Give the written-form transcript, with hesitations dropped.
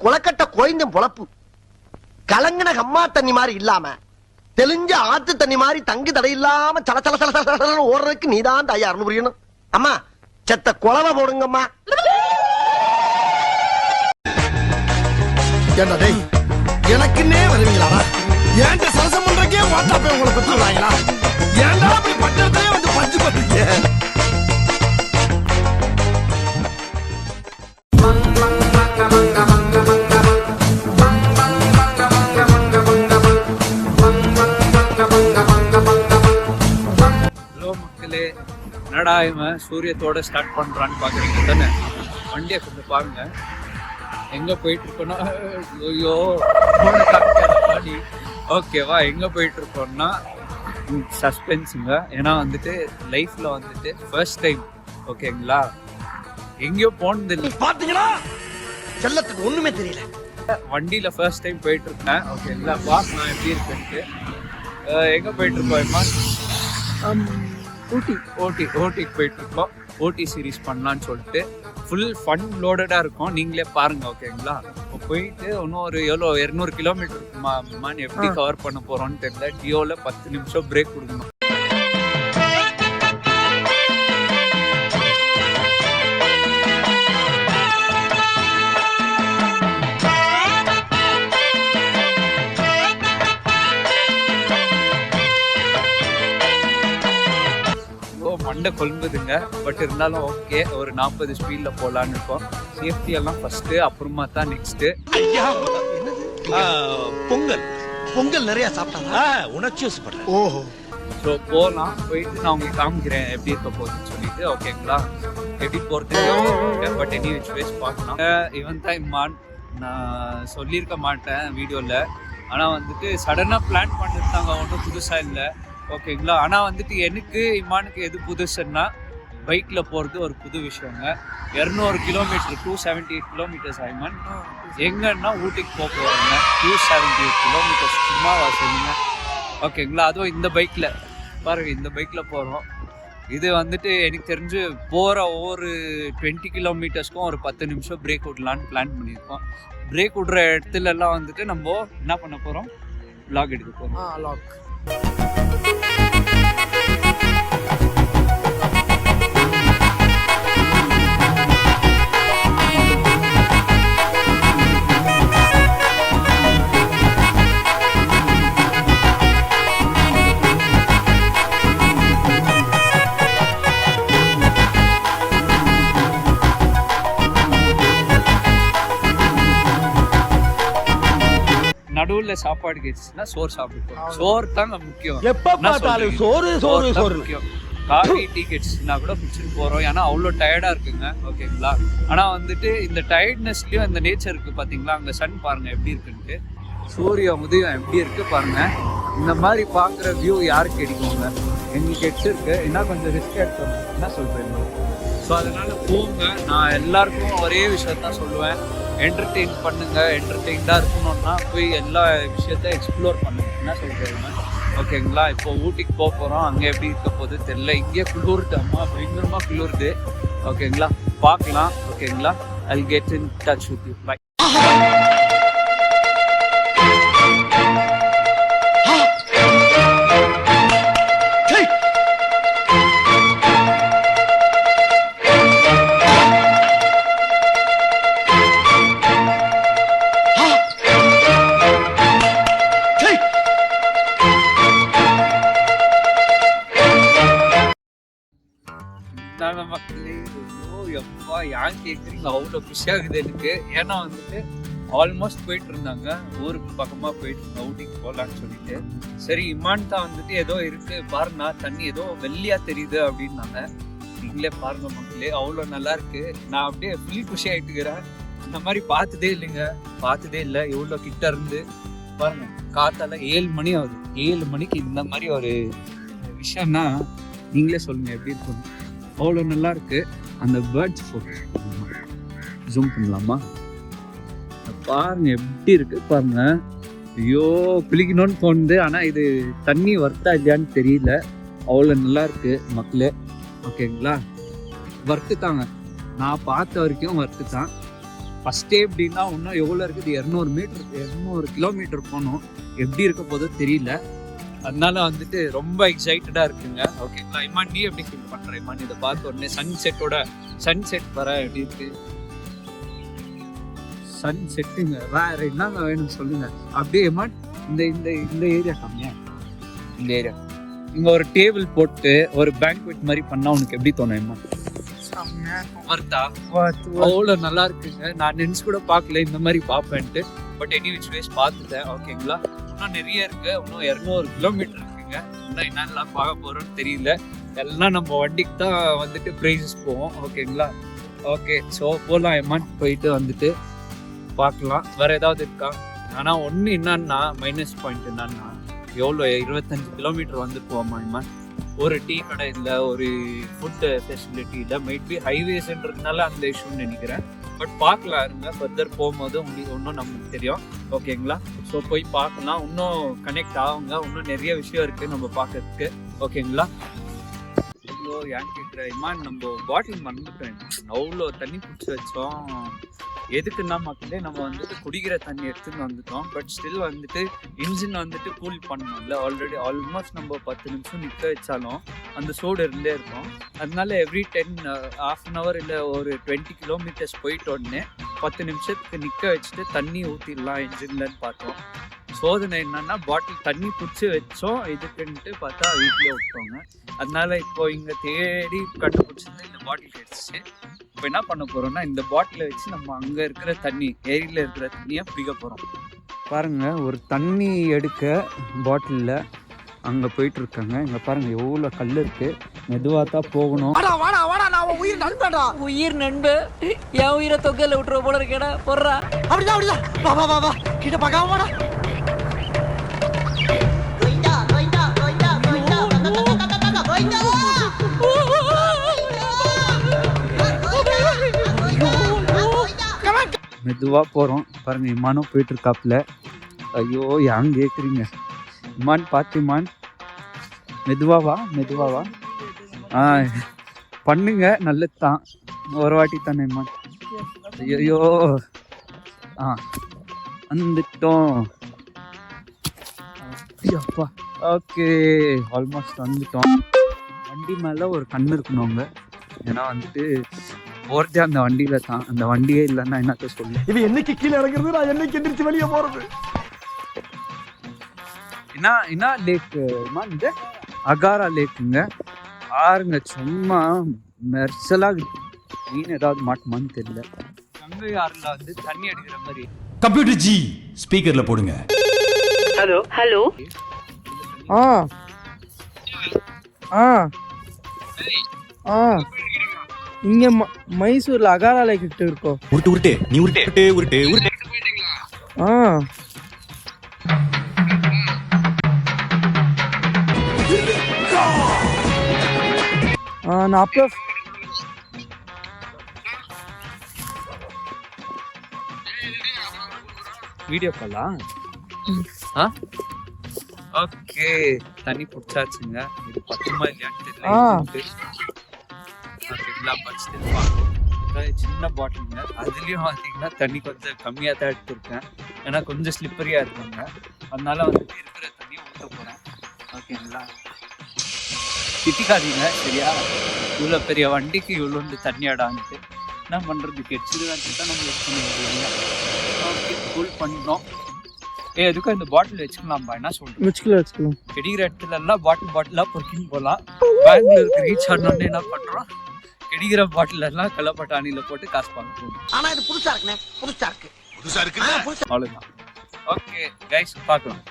குளக்கட்ட கோயந்தும் பொழப்பு. கலங்கின கம்மா தண்ணி மாதிரி இல்லாம தெளிஞ்ச ஆத்து தண்ணி மாதிரி தங்கு தடை இல்லாம சல சல சல சல ஓடுறதுக்கு நீதான் தயார்னு புரியணும். அம்மா செத்த குழவை போடுங்கம்மா. எனக்குன்னே வருவீங்களா? ஏன்டா சரசம் பண்றக்கே வாட்ஸ்அப்பே உங்களை பத்தி விடுறாங்களா? ஏன்டா அப்படி பட்டத்தையே வந்து பஞ்சு பண்றீங்க? என்னடா இவன் சூரியத்தோட ஸ்டார்ட் பண்றான்னு பாக்குறீங்க தானே? வண்டியை கொஞ்சம் பாருங்க எங்க போயிட்டு இருக்கோம்னா, ஐயோ ஓகேவா, எங்க போயிட்டு இருக்கோம்னா சஸ்பென்ஸுங்க. ஏன்னா வந்துட்டு லைஃப்ல வந்துட்டு ஃபர்ஸ்ட் டைம் ஓகேங்களா, எங்கேயோ போனது இல்லை. பாத்தீங்களா செல்லத்துக்கு ஒண்ணுமே தெரியல. வண்டியில ஃபர்ஸ்ட் டைம் போயிட்டு இருக்கேன் ஓகேங்களா. நான் எப்படி இருக்குன்ட்டு எங்க போயிட்டு இருக்கோம்? ஓட்டிக்கு போயிட்டு இருக்கோம். ஓட்டி சீரீஸ் பண்ணலான்னு சொல்லிட்டு ஃபுல் ஃபன் லோடடா இருக்கும். நீங்களே பாருங்க ஓகேங்களா. இப்போ போயிட்டு இன்னும் ஒரு எவ்வளோ 200 கிலோமீட்டர் இருக்குமான்னு எப்படி கவர் பண்ண போறோம்னு தெரியல. டியோல 10 நிமிஷம் பிரேக் கொடுக்கணும். மண்டை கொல்லுதுங்க. பட் இருந்தாலும் ஓகே, ஒரு 40 ஸ்பீட்ல போலான்னு இருக்கோம். சேஃப்டி எல்லாம் ஃபர்ஸ்ட், அப்புறமா தான் நெக்ஸ்ட். பொங்கல் நிறைய சாப்பிட்டாங்க, உணர்ச்சி வசப்படுறேன். ஓஹோ. ஸோ போகலாம். போயிட்டு நான் உங்களுக்கு காமிக்கிறேன் எப்படி இருக்க போகுதுன்னு சொல்லிட்டு ஓகேங்களா. எப்படி போகிறது பட் எனி விச் வேஸ் பார்க்கலாம். இவன் தான் இம்மான். நான் சொல்லியிருக்க மாட்டேன் வீடியோவில். ஆனால் வந்துட்டு சடனாக பிளான் பண்ணிருந்தாங்க, ஒன்றும் புதுசாக இல்லை ஓகேங்களா. ஆனால் வந்துட்டு எனக்கு இம்மானுக்கு எது புதுசுன்னா பைக்கில் போகிறது ஒரு புது விஷயங்க. 200 கிலோமீட்டர் 278 கிலோமீட்டர்ஸ் ஐமன் எங்கன்னா ஊட்டிக்கு போகிறாங்க. 278 கிலோமீட்டர்ஸ் சும்மாவா சொல்லுங்க ஓகேங்களா. அதுவும் இந்த பைக்கில் பாருங்க, இந்த பைக்கில் போகிறோம். இது வந்துட்டு எனக்கு தெரிஞ்சு போகிற ஒவ்வொரு 20 கிலோமீட்டர்ஸ்க்கும் ஒரு 10 நிமிஷம் பிரேக் விடலான்னு பிளான் பண்ணியிருக்கோம். பிரேக் விடுற இடத்துலலாம் வந்துட்டு நம்ம என்ன பண்ண போகிறோம், வ்ளாக் எடுக்க போகிறோம். நடுவுல சாப்பாடு கேச்சுன்னா சோறு சாப்பிடுவோம். சோறு தாங்க முக்கியம். எப்ப பார்த்தாலும் சோறு சோறு சோறு முக்கியம். காஃபி டீ கேட்ஸ்னா கூட குடிச்சிட்டு போறோம். ஏன்னா அவ்வளோ டயர்டா இருக்குங்க ஓகேங்களா. ஆனா வந்துட்டு இந்த டயர்ட்னஸ்லயும் இந்த நேச்சர் இருக்கு பாத்தீங்களா. அங்க சன் பாருங்க எப்படி இருக்குன்ட்டு, சூரிய உதயம் எப்படி இருக்கு பாருங்க. இந்த மாதிரி பாக்குற வியூ யாருக்கு கிடைக்குங்க? எங்களுக்கு கிடைச்சிருக்கு. என்ன கொஞ்சம் ரிஸ்க் எடுத்தோம், என்ன சொல்றேன். ஸோ அதனால போங்க. நான் எல்லாருக்கும் ஒரே விஷயத்தான் சொல்லுவேன், என்டர்டெயின் பண்ணுங்க. என்டர்டெயின்டாக இருக்கணும்னா போய் எல்லா விஷயத்தையும் எக்ஸ்ப்ளோர் பண்ணுங்க. என்ன சொல்கிறீங்க ஓகேங்களா. இப்போ ஊட்டிக்கு போக போகிறோம். அங்கே எப்படி இருக்க போது தெரியல. இங்கே குளிருது, அம்மா பயங்கரமாக குளிருது ஓகேங்களா. பார்க்கலாம் ஓகேங்களா. I'll get in touch with you. Bye. மக்களே எப்பா ஏன் கேட்குறீங்க, அவ்வளோ குஷியாகுது எனக்கு. ஏன்னா வந்துட்டு ஆல்மோஸ்ட் போயிட்டு இருந்தாங்க, ஊருக்கு பக்கமாக போயிட்டு இருந்தாங்க ஊட்டிக்கு போகலான்னு சொல்லிட்டு. சரி இம்மான் தான் வந்துட்டு ஏதோ இருக்கு பாருண்ணா, தண்ணி ஏதோ வெள்ளையா தெரியுது அப்படின்னாங்க. நீங்களே பாருங்க மக்களே, அவ்வளோ நல்லா இருக்கு. நான் அப்படியே ஃபுல் குஷி ஆயிட்டுக்கிறேன். இந்த மாதிரி பார்த்ததே இல்லைங்க, பார்த்ததே இல்லை. எவ்வளோ கிட்ட இருந்து பாருங்க. காத்தால 7 மணி ஆகுது. 7 மணிக்கு இந்த மாதிரி ஒரு விஷயம்னா நீங்களே சொல்லுங்க எப்படி இருக்கும். அவ்வளோ நல்லா இருக்கு. அந்த பேர்ட்ஸ் ஃபோட்டோ ஜூம் பண்ணலாமா? பாருங்க எப்படி இருக்கு பாருங்க. ஐயோ குளிக்கணும்னு தோணுது. ஆனால் இது தண்ணி வர்த்தா இல்லையான்னு தெரியல. அவ்வளோ நல்லா இருக்கு மக்களே ஓகேங்களா. வர்த்து தாங்க, நான் பார்த்த வரைக்கும் வர்த்து தான். ஃபஸ்ட்டே எப்படின்னா இன்னும் எவ்வளோ இருக்குது, 200 கிலோமீட்டர் போகணும். எப்படி இருக்க போதோ தெரியல. அதனால வந்துட்டு ரொம்ப எக்ஸைட்டடாக இருக்குங்க. ஓகேங்களா? இமான், நீ எப்படி ஃபீல் பண்ணுற? இமான், இதை பார்த்த உடனே சன்செட் வர எப்படி இருக்கு? சன்செட்டுங்க, வேற என்னங்க வேணும் சொல்லுங்க. அப்படியே இமான், இந்த ஏரியா காமியா, இந்த ஏரியா இங்கே ஒரு டேபிள் போட்டு ஒரு பேங்க்வெட் மாதிரி பண்ணால் உனக்கு எப்படி தோணும் இமான்? அவ்வளோ நல்லா இருக்குங்க. நான் நினைச்சு கூட பார்க்கல இந்த மாதிரி பார்ப்பேன்ட்டு. பட் எனி விச் வேஸ் பார்த்துட்டேன். ஓகேங்களா? இன்னும் நிறைய இருக்கு. இன்னும் 200 கிலோமீட்டர் இருக்குங்க. இன்னும் என்னெல்லாம் பார்க்க போறோம்னு தெரியல. எல்லாம் நம்ம வண்டிக்கு தான் வந்துட்டு ப்ரைஸஸ் போவோம். ஓகேங்களா? ஓகே, ஸோ போகலாம் எம்மான். போயிட்டு வந்துட்டு பார்க்கலாம் வேற ஏதாவது இருக்கா. ஆனால் ஒன்று என்னன்னா, மைனஸ் பாயிண்ட் என்னன்னா, எவ்வளோ 25 கிலோமீட்டர் வந்துருப்போமா எம்மான். ஒரு டீ கடை இல்லை, ஒரு ஃபுட்டு ஃபெசிலிட்டி இல்லை. மைட் பி ஹைவேஸ்ன்றதுனால அந்த இஷ்யூன்னு நினைக்கிறேன். பட் பார்க்கலாம் இருங்க, ஃபர்தர் போகும்போது உங்களுக்கு இன்னும் நமக்கு தெரியும். ஓகேங்களா? ஸோ போய் பார்க்கலாம். இன்னும் கனெக்ட் ஆகுங்க. இன்னும் நிறைய விஷயம் இருக்குது நம்ம பார்க்கறதுக்கு. ஓகேங்களா? இவ்வளோ ஏன் கேட்குற இமான், நம்ம பாட்டில் மறந்துட்டோம். அவ்வளோ தண்ணி பிடிச்சி வச்சோம். எதுக்குன்னா மக்களே, நம்ம வந்துட்டு குடிக்கிற தண்ணி எடுத்துன்னு வந்துட்டோம். பட் ஸ்டில் வந்துட்டு இன்ஜின் வந்துட்டு கூல் பண்ணணும்ல. ஆல்ரெடி ஆல்மோஸ்ட் நம்ம 10 நிமிஷம் நிற்க வச்சாலும் அந்த சூடு இருந்தே இருக்கும். அதனால எவ்ரி 10 ½ hour இல்லை ஒரு 20 கிலோமீட்டர்ஸ் போயிட்ட உடனே 10 நிமிஷத்துக்கு நிற்க வச்சுட்டு தண்ணி ஊற்றிடலாம் இன்ஜின்லன்னு பார்த்தோம். சோதனை என்னன்னா, பாட்டில் தண்ணி பிடிச்சி வச்சோம் இதுக்குன்ட்டு பார்த்தா வீட்டிலே விட்டோங்க. அதனால இப்போ இங்கே தேடி கண்டுபிடிச்சது இந்த பாட்டில் கிடைச்சிச்சு. இப்போ என்ன பண்ண போகிறோம்னா, இந்த பாட்டிலை வச்சு நம்ம அங்கே இருக்கிற தண்ணி, ஏரியில் இருக்கிற தண்ணியை பிடிக்க போகிறோம். பாருங்க, ஒரு தண்ணி எடுக்க பாட்டிலில் அங்கே போயிட்டு இருக்காங்க. இங்கே பாருங்க எவ்வளோ கல் இருக்கு. மெதுவாக தான் போகணும். உயிர் நண்பு, என் உயிரை தொகையில விட்டுற போல இருக்கேடா. போடுறா, அப்படிதான் வா கிட்ட பார்க்காம வாடா. மெதுவாக போகிறோம். பாருங்க, இமானும் போயிட்டு இருக்காப்புல. ஐயோ, ஏன் கேட்குறீங்க? இமான் பார்த்து, இமான் மெதுவாவா. பண்ணுங்க, நல்லது தான். ஒரு வாட்டி தானே இமான். ஐயோ, வந்துட்டோம். அப்பா, ஓகே, ஆல்மோஸ்ட் வந்துட்டோம். வண்டி மேலே ஒரு கண்ணு இருக்கணும் அங்கே. ஏன்னா வந்துட்டு போகிறதே அந்த வண்டியில தான். அந்த வண்டியே இல்லைன்னா என்னத்த சொல்லு. இது என்னைக்கு கீழே இறங்குறது, நான் என்னைக்கு எந்திரிச்சு வெளியே போறது. என்ன லேக் இது? அகாரா லேக்குங்க. பாருங்க, சும்மா மெர்சலா மீன் ஏதாவது மாட்டுமான்னு தெரியல. கங்கை ஆறுல வந்து தண்ணி அடிக்கிற மாதிரி. கம்ப்யூட்டர் ஜி ஸ்பீக்கர்ல போடுங்க. ஹலோ. இங்க மைசூர்ல அகாரா லேக் கிட்ட இருக்கோம். உருட்டு நீ உருட்டு. நான் அப்போ வீடியோ காலா? ஓகே, தண்ணி பிடிச்சாச்சுங்க. இது 10 இல்லையான்னு தெரியல. சின்ன பாட்டிலுங்க. அதுலயும் பார்த்தீங்கன்னா தண்ணி கொஞ்சம் கம்மியாக தான் எடுத்துருக்கேன். ஏன்னா கொஞ்சம் ஸ்லிப்பரியா இருக்காங்க. அதனால வந்துட்டு இருக்கிற தண்ணி ஊற்ற போறேன். ஓகேங்களா? திட்டிக்காதீங்க, சரியா? இவ்வளோ பெரிய வண்டிக்கு இவ்வளோ தண்ணி ஆடான்ட்டு என்ன பண்றதுக்கு எச்சிதான் நம்ம யூஸ் பண்ண முடியுங்க. ஓகே, கூல் பண்ணோம். எதுக்கும் இந்த பாட்டில் வச்சுக்கலாம்பா, என்ன சொல்றேன்? வச்சுக்கலாம். கிடைக்கிற இடத்துல எல்லாம் பாட்டிலா பொறுக்கின்னு போகலாம். பெங்களூருக்கு ரீச் ஆனோடனே என்ன பண்றோம், கிடைக்கிற பாட்டில் எல்லாம் கள்ளப்பட்டாணியில போட்டு காசு பார்க்க. ஆனா இது புதுசா இருக்கு. அவ்வளவுதான். ஓகே கைஸ், பார்க்கலாம்.